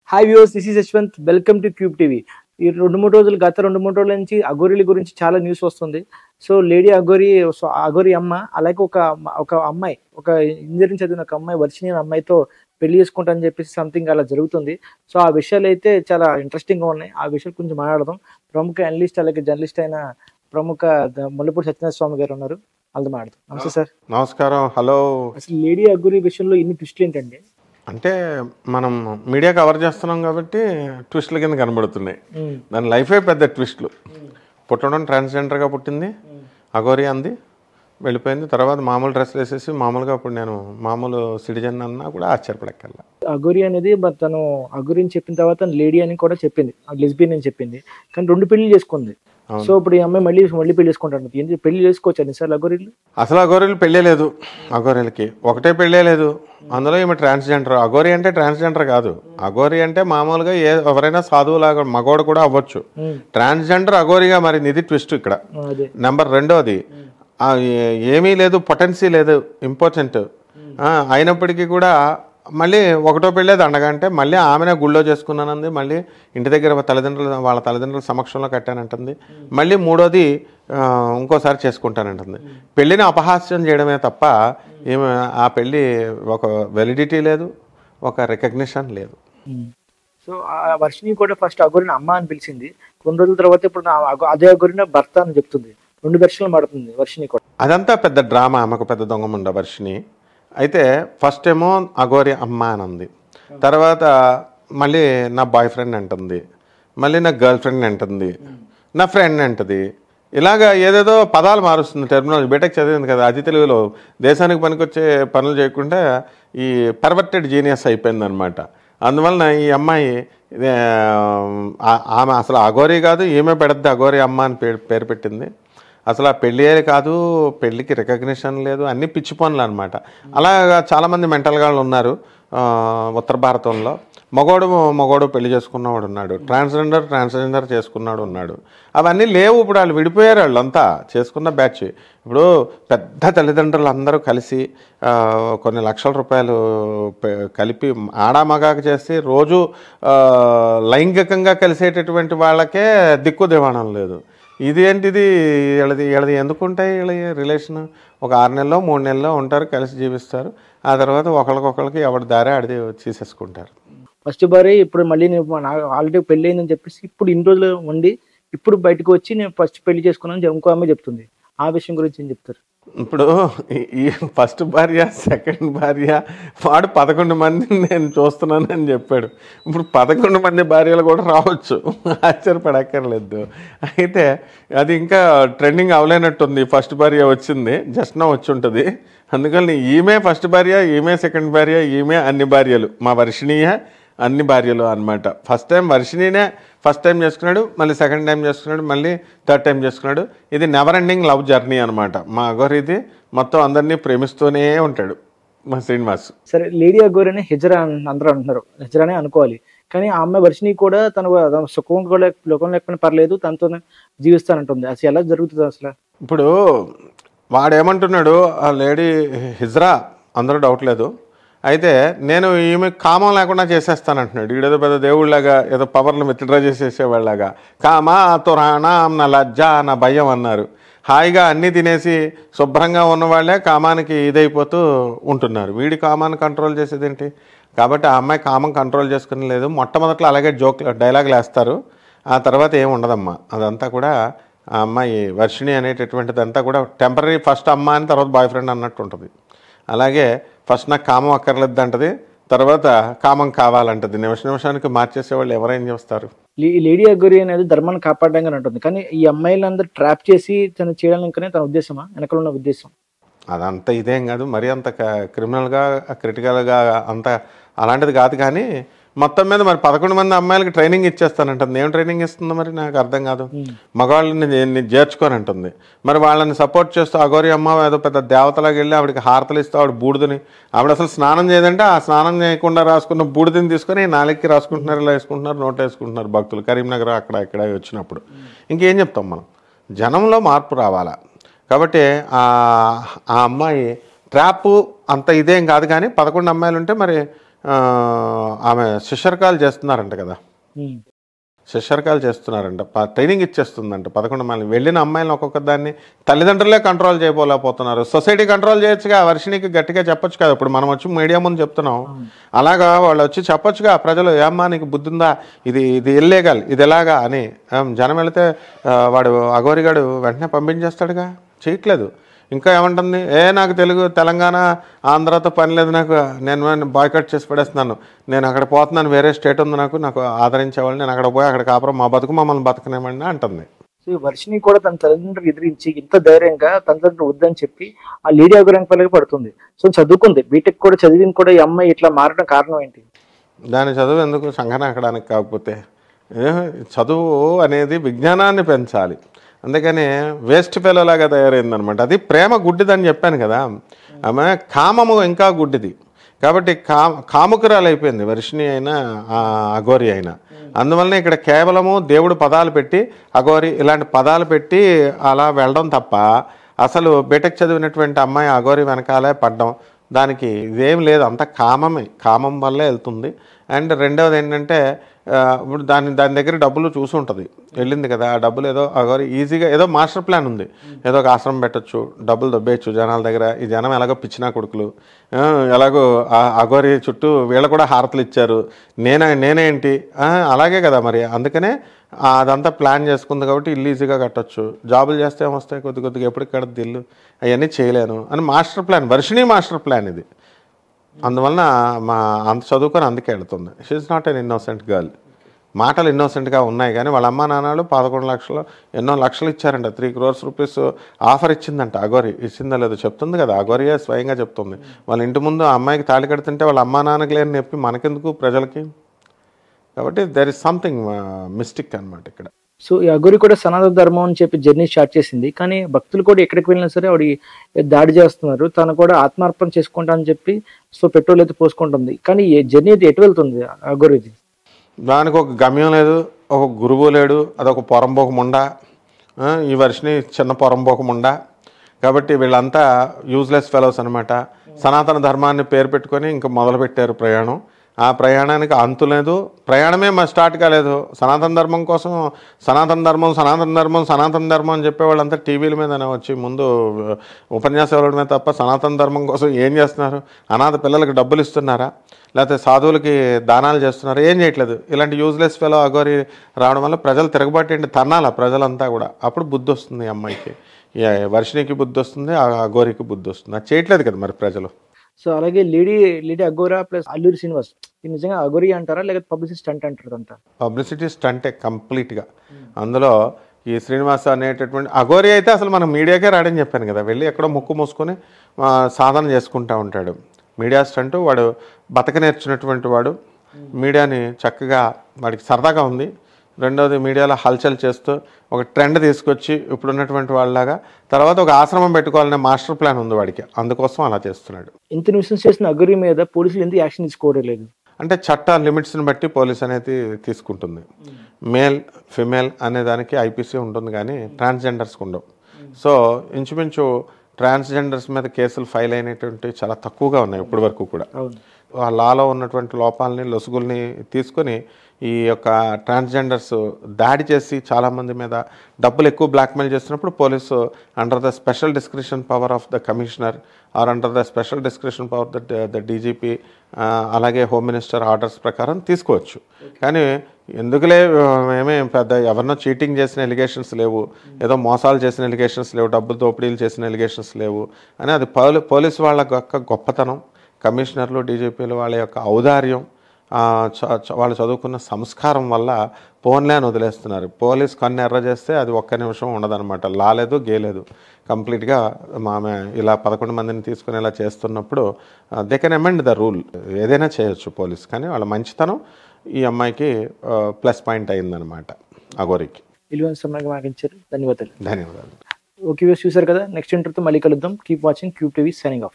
Hi viewers, this is Yashwant. Welcome to cube TV. ఈ గత 2-3 రోజుల నుంచి అఘోరీల గురించి చాలా న్యూస్ వస్తుంది. సో లేడీ అఘోరి, అఘోరి అమ్మ, అలాగే ఒక అమ్మాయి, ఒక ఇంజనీరింగ్ చదివిన ఒక అమ్మాయి, వర్షిణి అనే అమ్మాయితో పెళ్లి చేసుకుంటా అని చెప్పేసి సంథింగ్ అలా జరుగుతుంది. సో ఆ విషయాలు అయితే చాలా ఇంట్రెస్టింగ్గా ఉన్నాయి. ఆ విషయాలు కొంచెం మాట్లాడదాం. ప్రముఖ అనలిస్ట్ అలాగే జర్నలిస్ట్ అయిన ప్రముఖ ముల్లపూడి సత్యనారాయణ స్వామి గారు ఉన్నారు. వాళ్ళతో మాట్లాడదాం. నమస్తే సార్. నమస్కారం. హలో. అసలు లేడీ అఘోరి విషయంలో ఇన్ని ట్విస్టులు ఏంటండి? అంటే మనం మీడియా కవర్ చేస్తున్నాం కాబట్టి ట్విస్టుల కింద కనబడుతున్నాయి. దాని లైఫే పెద్ద ట్విస్టులు. పుట్టడం ట్రాన్స్జెండర్గా పుట్టింది, అఘోరి అంది, వెళ్ళిపోయింది. తర్వాత మామూలు డ్రెస్లు వేసేసి మామూలుగా ఇప్పుడు నేను మామూలు సిటిజన్ అన్నా కూడా ఆశ్చర్యపడక్కర్లా. అఘోరి అనేది తను అఘోరి అని చెప్పిన తర్వాత లేడీ అని కూడా చెప్పింది, లెస్బియన్ అని చెప్పింది. కానీ 2 పెళ్లి చేసుకుంది. సో ఇప్పుడు ఈ అమ్మాయి మళ్ళీ పెళ్లి చేసుకుంటాను. ఏంటి పెళ్లి చేసుకోవచ్చు ఎన్నిసార్లు అఘోరీలు? అసలు అఘోరీలు పెళ్ళే లేదు. అఘోరీలకి ఒకటే పెళ్ళే లేదు. అందులో ఈమె ట్రాన్స్జెండర్. అఘోరి అంటే ట్రాన్స్జెండర్ కాదు. అఘోరి అంటే మామూలుగా ఎవరైనా సాధువులాగా మగోడు కూడా అవ్వచ్చు. ట్రాన్స్జెండర్ అఘోరిగా మరి ఇది ట్విస్ట్ ఇక్కడ. నెంబర్ 2, ఏమీ లేదు, పొటెన్సీ లేదు, ఇంపార్టెంట్ అయినప్పటికీ కూడా మళ్ళీ ఒకటో పెళ్ళేది అండగంటే మళ్ళీ ఆమెనే గుళ్ళో చేసుకున్నానంది. మళ్ళీ ఇంటి దగ్గర వాళ్ళ తల్లిదండ్రుల సమక్షంలో కట్టానంటుంది. మళ్ళీ 3వది ఇంకోసారి చేసుకుంటానంటుంది. పెళ్ళిని అపహాస్యం చేయడమే తప్ప ఏమి ఆ పెళ్ళి ఒక వెలిడిటీ లేదు, ఒక రికగ్నిషన్ లేదు. సో ఆ వర్షిని కూడా ఫస్ట్ అఘోరిని అమ్మ అని పిలిచింది. కొన్ని రోజుల తర్వాత ఇప్పుడు అదే అఘోరిని భర్త అని చెప్తుంది. 2 వెర్షన్లు మాడుతుంది వర్షిని కూడా. అదంతా పెద్ద డ్రామా. ఆమెకు పెద్ద దొంగముండ వర్షిని. అయితే ఫస్ట్ ఏమో అఘోరి అమ్మ అని అంది. తర్వాత మళ్ళీ నా బాయ్ ఫ్రెండ్ అంటుంది, మళ్ళీ నా గర్ల్ ఫ్రెండ్ అంటుంది, నా ఫ్రెండ్ అంటుంది. ఇలాగా ఏదేదో పదాలు మారుస్తుంది. టెర్మినాలజీ బీటెక్ చదివింది కదా, అతి తెలుగులో దేశానికి పనికొచ్చే పనులు చేయకుండా ఈ పర్వర్టెడ్ జీనియస్ అయిపోయిందనమాట. అందువలన ఈ అమ్మాయి ఆమె అసలు అఘోరి కాదు, ఈమె పెడద్ది అఘోరి అమ్మ అని పేరు పెట్టింది. అసలు ఆ పెళ్ళి కాదు, పెళ్ళికి రికగ్నిషన్ లేదు, అన్నీ పిచ్చి పనులు అనమాట. అలాగా చాలామంది మెంటల్ గాళ్ళు ఉన్నారు ఉత్తర భారతంలో. మగోడు పెళ్లి చేసుకున్నవాడు ఉన్నాడు, ట్రాన్స్జెండర్ చేసుకున్నాడు ఉన్నాడు. అవన్నీ లేవు. ఇప్పుడు వాళ్ళు విడిపోయారు. వాళ్ళంతా చేసుకున్న బ్యాచ్. ఇప్పుడు పెద్ద తల్లిదండ్రులు అందరూ కలిసి కొన్ని లక్షల రూపాయలు కలిపి ఆడామగాకు చేసి రోజు లైంగికంగా కలిసేటటువంటి వాళ్ళకే దిక్కు దివాణం లేదు. ఇది ఏంటిది? వీళ్ళది ఎందుకుంటాయి? వీళ్ళ రిలేషన్ ఒక 6 నెలలో 3 నెలలో ఉంటారు, కలిసి జీవిస్తారు. ఆ తర్వాత ఒకరికొకరికి ఎవరి దారే ఆడిది తీసేసుకుంటారు. ఫస్ట్ భార్య ఇప్పుడు మళ్ళీ ఆల్రెడీ పెళ్ళి అయిందని చెప్పేసి ఇప్పుడు ఇన్ని రోజులు ఉండి ఇప్పుడు బయటకు వచ్చి నేను ఫస్ట్ పెళ్లి చేసుకున్నాను ఇంకో అమ్మాయి చెప్తుంది. ఆ విషయం గురించి ఏం చెప్తారు? ఇప్పుడు ఈ ఫస్ట్ భార్య, సెకండ్ భార్య, వాడు 11 మందిని నేను చూస్తున్నాను అని చెప్పాడు. ఇప్పుడు 11 మంది భార్యలు కూడా రావచ్చు, ఆశ్చర్యపడక్కర్లేదు. అయితే అది ఇంకా ట్రెండింగ్ అవలేనట్టుంది. ఫస్ట్ భార్య వచ్చింది, జస్ట్ నా వచ్చి ఉంటుంది. అందుకని ఈమె ఫస్ట్ భార్య, ఈమె సెకండ్ భార్య, ఈమె అన్ని భార్యలు, మా వర్షిణీయ అన్ని భార్యలు అనమాట. ఫస్ట్ టైం వర్షిణీనే ఫస్ట్ టైం చేసుకున్నాడు, మళ్ళీ సెకండ్ టైం చేసుకున్నాడు, మళ్ళీ థర్డ్ టైం చేసుకున్నాడు. ఇది నెవర్ ఎండింగ్ లవ్ జర్నీ అనమాట. మా అఘోరి ఇది మొత్తం అందరినీ ప్రేమిస్తూనే ఉంటాడు మా శ్రీనివాస్. సరే, లేడీ అఘోరి అని హిజ్రా అందరూ అంటున్నారు, హిజ్రానే అనుకోవాలి. కానీ ఆ అమ్మాయి వర్షిని కూడా తన సుఖం లోకం లేకపోయినా పర్లేదు, తనతో జీవిస్తానంటుంది. అసలు ఎలా జరుగుతుంది అసలు? ఇప్పుడు వాడేమంటున్నాడు, ఆ లేడీ హిజ్రా అందరూ డౌట్ లేదు. అయితే నేను ఈమె కామం లేకుండా చేసేస్తానంటున్నాడు. ఈడేదో పెద్ద దేవుళ్ళలాగా ఏదో పవర్లు విత్డ్రా చేసేసేవాళ్ళలాగా. కామా తురాణా నా లజ్జ నా భయం అన్నారు. హాయిగా అన్నీ తినేసి శుభ్రంగా ఉన్నవాళ్లే కామానికి ఇదైపోతూ ఉంటున్నారు. వీడి కామాన్ని కంట్రోల్ చేసేది ఏంటి? కాబట్టి ఆ అమ్మాయి కామం కంట్రోల్ చేసుకుని లేదు. మొట్టమొదట్లో అలాగే డైలాగులు వేస్తారు, ఆ తర్వాత ఏమి ఉండదమ్మా. అదంతా కూడా ఆ అమ్మాయి వర్షిణి అనేటటువంటిదంతా కూడా టెంపరీ. ఫస్ట్ అమ్మ అని తర్వాత బాయ్ ఫ్రెండ్ అన్నట్టు ఉంటుంది. అలాగే ఫస్ట్ నాకు కామం అక్కర్లేదు అంటది, తర్వాత కామం కావాలంటది. నిమిషానికి మార్చేసేవాళ్ళు ఎవరైనా చేస్తారు. లేడీ అఘోరి అనేది ధర్మాన్ని కాపాడడానికి ఉంటుంది. కానీ ఈ అమ్మాయిలందరూ ట్రాప్ చేసి తను చేయడానికనే తన ఉద్దేశమా, వెనకాల ఉన్న ఉద్దేశం? అదంతా ఇదేం కాదు, మరీ అంత క్రిమినల్గా క్రిటికల్గా అంత అలాంటిది కాదు. కానీ మొత్తం మీద మరి 11 మంది అమ్మాయిలకి ట్రైనింగ్ ఇచ్చేస్తానంటుంది. ఏం ట్రైనింగ్ ఇస్తుందో మరి నాకు అర్థం కాదు. మగవాళ్ళని చేర్చుకోనంటుంది. మరి వాళ్ళని సపోర్ట్ చేస్తూ అఘోరి అమ్మ ఏదో పెద్ద దేవతలాగా వెళ్ళి ఆవిడకి హారతలు ఇస్తూ ఆవిడ బూడిదని, ఆవిడ అసలు స్నానం చేయదంటే ఆ స్నానం చేయకుండా రాసుకున్న బూడిదని తీసుకొని నాలుగుకి రాసుకుంటున్నారు, ఇలా వేసుకుంటున్నారు, నోట్ వేసుకుంటున్నారు భక్తులు కరీంనగర్ అక్కడ ఇక్కడ వచ్చినప్పుడు. ఇంకేం చెప్తాం మనం? జనంలో మార్పు రావాలా. కాబట్టి ఆ అమ్మాయి ట్రాప్ అంత ఇదేం కాదు. కానీ 11 అమ్మాయిలు ఉంటే మరి ఆమె శిష్యర్కాలు చేస్తున్నారంట కదా, ఉమ్. శిష్యర్కాలు చేస్తున్నారంట, ట్రైనింగ్ ఇచ్చేస్తుందంట 11 మంది. వెళ్ళిన అమ్మాయిలను ఒక్కొక్క దాన్ని తల్లిదండ్రులే కంట్రోల్ చేయలేకపోతున్నారు. సొసైటీ కంట్రోల్ చేయొచ్చుగా, వర్షినికి గట్టిగా చెప్పొచ్చు కదా. ఇప్పుడు మనం వచ్చి మీడియా ముందు చెప్తున్నాం, అలాగా వాళ్ళు వచ్చి చెప్పొచ్చుగా ప్రజలు, ఏమ్మా నీకు బుద్ధి ఉందా, ఇది ఇది ఇల్లీగల్, ఇది ఎలాగా అని. జనం వెళితే వాడు అఘోరిగాడు వెంటనే పంపించేస్తాడుగా, చేయట్లేదు. ఇంకా ఏమంటుంది, నాకు తెలంగాణ ఆంధ్రాతో పని లేదు, నాకు నేను బాయ్కట్ చేసి పడేస్తున్నాను, నేను అక్కడ పోతున్నాను, వేరే స్టేట్ ఉంది, నాకు ఆదరించేవాళ్ళు, నేను అక్కడ పోయి అక్కడ కాపురం మా బతుకు మమ్మల్ని బతకనేమండి అంటుంది. సో ఈ వర్షిని కూడా తన తల్లిదండ్రులు ఎదిరించి ఇంత ధైర్యంగా తల్లిదండ్రులు వద్దని చెప్పి ఆ లేడీ అఘోరి పల్లకి పడుతుంది. సో చదువుకుంది, బీటెక్ కూడా చదివింది కూడా, ఈ అమ్మాయి ఇట్లా మారడం కారణం ఏంటి? దాని చదువు ఎందుకు సంఘనాకడానికి, కాకపోతే చదువు అనేది విజ్ఞానాన్ని పెంచాలి, అందుకని వేస్ట్ ఫెలోలాగా తయారైందనమాట. అది ప్రేమ గుడ్డిదని చెప్పాను కదా, ఆమె కామము ఇంకా గుడ్డిది కాబట్టి కాముకురాలు అయిపోయింది వర్షిని అయినా అఘోరి అయినా. అందువలన ఇక్కడ కేవలము దేవుడు పదాలు పెట్టి అఘోరి ఇలాంటి పదాలు పెట్టి అలా వెళ్ళడం తప్ప, అసలు బీటెక్ చదివినటువంటి అమ్మాయి అఘోరి వెనకాలే పడ్డం, దానికి ఇదేం లేదు, అంత కామం వల్లే వెళ్తుంది. అండ్ రెండవది ఏంటంటే, ఇప్పుడు దాని దగ్గర డబ్బులు చూసి ఉంటుంది, వెళ్ళింది కదా, ఆ డబ్బులు ఏదో అఘోరి ఈజీగా ఏదో మాస్టర్ ప్లాన్ ఉంది, ఏదో ఒక ఆశ్రమం పెట్టచ్చు, డబ్బులు దొబ్బేయచ్చు జనాల దగ్గర. ఈ జనం ఎలాగో పిచ్చినా కొడుకులు, ఎలాగో అఘోరి చుట్టూ వీళ్ళు కూడా హారతలు ఇచ్చారు, నేనేంటి అలాగే కదా మరి. అందుకనే అదంతా ప్లాన్ చేసుకుంది కాబట్టి ఇల్లు ఈజీగా కట్టచ్చు, జాబులు చేస్తే ఏమొస్తాయి, కొద్దిగా ఎప్పటికి కడద్ది ఇల్లు, అవన్నీ చేయలేను అని master plan, Varshini master plan ఇది. అందువలన అంత చదువుకొని అందుకే వెళుతుంది. She's not an innocent girl. మాటలు ఇన్నోసెంట్గా ఉన్నాయి కానీ వాళ్ళ అమ్మ నాన్నలు 11 లక్షలు ఎన్నో లక్షలు ఇచ్చారంట, 3 crores రూపీస్ ఆఫర్ ఇచ్చిందంట అఘోరి. ఇచ్చిందో లేదో చెప్తుంది కదా, అఘోరియే స్వయంగా చెప్తుంది. వాళ్ళ ఇంటి ముందు ఆ అమ్మాయికి తాళి కడుతుంటే వాళ్ళ అమ్మా నాన్నకి లేని నొప్పి మనకెందుకు ప్రజలకి. కాబట్టి దెర్ ఇస్ సంథింగ్ మిస్టిక్ అనమాట ఇక్కడ. సో ఈ అఘోరి కూడా సనాతన ధర్మం అని చెప్పి జర్నీ స్టార్ట్ చేసింది, కానీ భక్తులు కూడా ఎక్కడికి వెళ్ళినా సరే ఆవిడ దాడి చేస్తున్నారు. తను కూడా ఆత్మార్పణ చేసుకుంటా అని చెప్పి సో పెట్రోల్ అయితే పోసుకుంటుంది. కానీ ఈ జర్నీ అయితే ఎటు వెళ్తుంది అఘోరిది? దానికి ఒక గమ్యం లేదు, ఒక గురువు లేడు, అదొక పొరంబోక ముండ. ఈ వర్షిని చిన్న పొరంబోక ముండ. కాబట్టి వీళ్ళంతా యూజ్లెస్ ఫెలోస్ అనమాట. సనాతన ధర్మాన్ని పేరు పెట్టుకొని ఇంకా మొదలుపెట్టారు ప్రయాణం. ఆ ప్రయాణానికి అంతు లేదు, ప్రయాణమే స్టార్ట్ కాలేదు. సనాతన ధర్మం కోసం సనాతన ధర్మం అని చెప్పేవాళ్ళంతా టీవీల మీదనే వచ్చి ముందు ఉపన్యాసం ఇవ్వడమే తప్ప సనాతన ధర్మం కోసం ఏం చేస్తున్నారు? అనాథ పిల్లలకి డబ్బులు ఇస్తున్నారా, లేకపోతే సాధువులకి దానాలు చేస్తున్నారా? ఏం చేయట్లేదు. ఇలాంటి యూజ్లెస్ ఫెలో అఘోరి రావడం వల్ల ప్రజలు తిరగబాటేంటి తన్నాల ప్రజలంతా కూడా. అప్పుడు బుద్ధి వస్తుంది అమ్మాయికి, వర్షినికి బుద్ధి వస్తుంది, అఘోరికి బుద్ధి వస్తుంది. అది చేయట్లేదు కదా మరి ప్రజలు. సో అలాగే లేడీ అఘోరా ప్లస్ అల్లూరి శ్రీనివాస్, ఇది నిజంగా అఘోరి అంటారా లేకపోతే పబ్లిసిటీ స్టంట్ అంటారు? అంతా పబ్లిసిటీ స్టంటే కంప్లీట్గా. అందులో ఈ శ్రీనివాస్ అనేటటువంటి అఘోరి అయితే అసలు మనం మీడియాకే రాడని చెప్పాను కదా, వెళ్ళి ఎక్కడో ముక్కు మూసుకొని సాధన చేసుకుంటూ ఉంటాడు. మీడియా స్టంట్, వాడు బతక నేర్చినటువంటి వాడు. మీడియాని చక్కగా వాడికి సరదాగా ఉంది. రెండోది మీడియాలో హల్చల్ చేస్తూ ఒక ట్రెండ్ తీసుకొచ్చి ఇప్పుడున్నటువంటి వాళ్ళలాగా తర్వాత ఒక ఆశ్రమం పెట్టుకోవాలనే మాస్టర్ ప్లాన్ ఉంది వాడికి, అందుకోసం అలా చేస్తున్నాడు. ఇంత న్యూసెన్స్ చేసిన అఘోరి మీద పోలీసులు ఎందుకు యాక్షన్ తీసుకోవడం లేదు? అంటే చట్ట లిమిట్స్ని బట్టి పోలీస్ అనేది తీసుకుంటుంది. మేల్ ఫిమేల్ అనే దానికి ఐపీసీ ఉంటుంది కానీ ట్రాన్స్జెండర్స్కి ఉండవు. సో ఇంచుమించు ట్రాన్స్జెండర్స్ మీద కేసులు ఫైల్ అయినటువంటి చాలా తక్కువగా ఉన్నాయి ఇప్పటి వరకు కూడా. ఆ లాలో ఉన్నటువంటి లోపాలని లొసుగుల్ని తీసుకొని ఈ యొక్క ట్రాన్స్జెండర్స్ దాడి చేసి చాలామంది మీద డబ్బులు ఎక్కువ బ్లాక్మెయిల్ చేస్తున్నప్పుడు police under the special discretion power of the commissioner or under the special discretion power the DGP అలాగే హోమ్ మినిస్టర్ ఆర్డర్స్ ప్రకారం తీసుకోవచ్చు. కానీ ఎందుకులే మేమే పెద్ద ఎవరినో చీటింగ్ చేసిన ఎలిగేషన్స్ లేవు, ఏదో మోసాలు చేసిన ఎలిగేషన్స్ లేవు, డబ్బులు దోపిడీలు చేసిన ఎలిగేషన్స్ లేవు అని అది పోలీసు వాళ్ళ యొక్క గొప్పతనం, కమిషనర్లు డీజీపీలు వాళ్ళ యొక్క ఔదార్యం, వాళ్ళు చదువుకున్న సంస్కారం వల్ల పోన్లే అని వదిలేస్తున్నారు. పోలీస్ కన్ను ఎర్ర చేస్తే అది ఒక్క నిమిషం ఉండదన్నమాట. లాలేదు గేలేదు, కంప్లీట్గా ఆమె ఇలా 11 మందిని తీసుకుని ఇలా చేస్తున్నప్పుడు they can amend the rule. ఏదైనా చేయొచ్చు పోలీస్. కానీ వాళ్ళ మంచితనం ఈ అమ్మాయికి ప్లస్ పాయింట్ అయిందనమాట అఘోరికి. ధన్యవాదాలు. ధన్యవాదాలు. ఓకే, చూసారు కదా, నెక్స్ట్ ఇంటర్వ్యూతో మళ్ళీ కలుద్దాం. Keep watching cube TV, signing off.